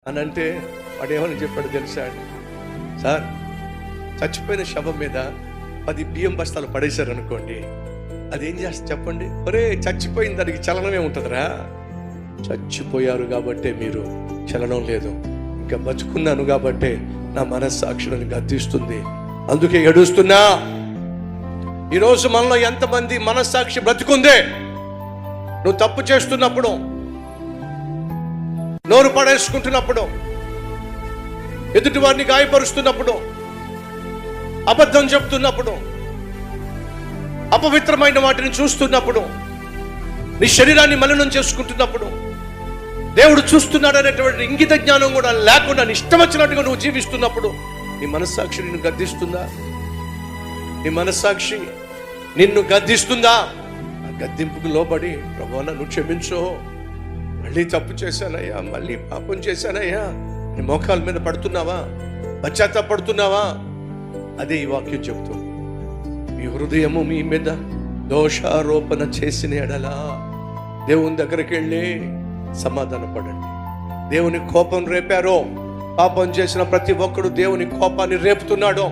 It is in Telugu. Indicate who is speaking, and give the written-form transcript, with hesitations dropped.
Speaker 1: అని అంటే వాడు ఏమని చెప్పాడు తెలుసా అండి? సార్, చచ్చిపోయిన శవం మీద 10 బియ్యం బస్తాలు పడేశారు అనుకోండి, అదేం చేస్తా చెప్పండి? ఒరే, చచ్చిపోయిన దానికి చలనమే ఉంటుందిరా. చచ్చిపోయారు కాబట్టే మీరు చలనం లేదు, ఇంకా బతుకున్నాను కాబట్టే నా మనస్సాక్షులను గద్దిస్తుంది, అందుకే ఏడుస్తున్నా. ఈరోజు మనలో ఎంతమంది మనస్సాక్షి బ్రతుకుందే? నువ్వు తప్పు చేస్తున్నప్పుడు, నోరు పడేసుకుంటున్నప్పుడు, ఎదుటి వారిని గాయపరుస్తున్నప్పుడు, అబద్ధం చెప్తున్నప్పుడు, అపవిత్రమైన వాటిని చూస్తున్నప్పుడు, నీ శరీరాన్ని మలినం చేసుకుంటున్నప్పుడు, దేవుడు చూస్తున్నాడు అనేటువంటి ఇంగిత జ్ఞానం కూడా లేకుండా నీ ఇష్టం వచ్చినట్టుగా నువ్వు జీవిస్తున్నప్పుడు నీ మనస్సాక్షి నిన్ను గద్దిస్తుందా? నీ మనస్సాక్షి నిన్ను గద్దిస్తుందా? ఆ గద్దింపుకు లోబడి, ప్రభువా నన్ను క్షమించు, మళ్ళీ తప్పు చేశానయ్యా, మళ్ళీ పాపం చేశానయ్యా నీ మోకాల మీద పడుతున్నావా? పశ్చాత్తాపడుతున్నావా? అదే ఈ వాక్యం చెబుతుంది. మీ హృదయము మీ మీద దోషారోపణ చేసిన ఎడలా దేవుని దగ్గరికి వెళ్ళి సమాధాన పడండి. దేవుని కోపం రేపారో, పాపం చేసిన ప్రతి ఒక్కడు దేవుని కోపాన్ని రేపుతున్నాడు.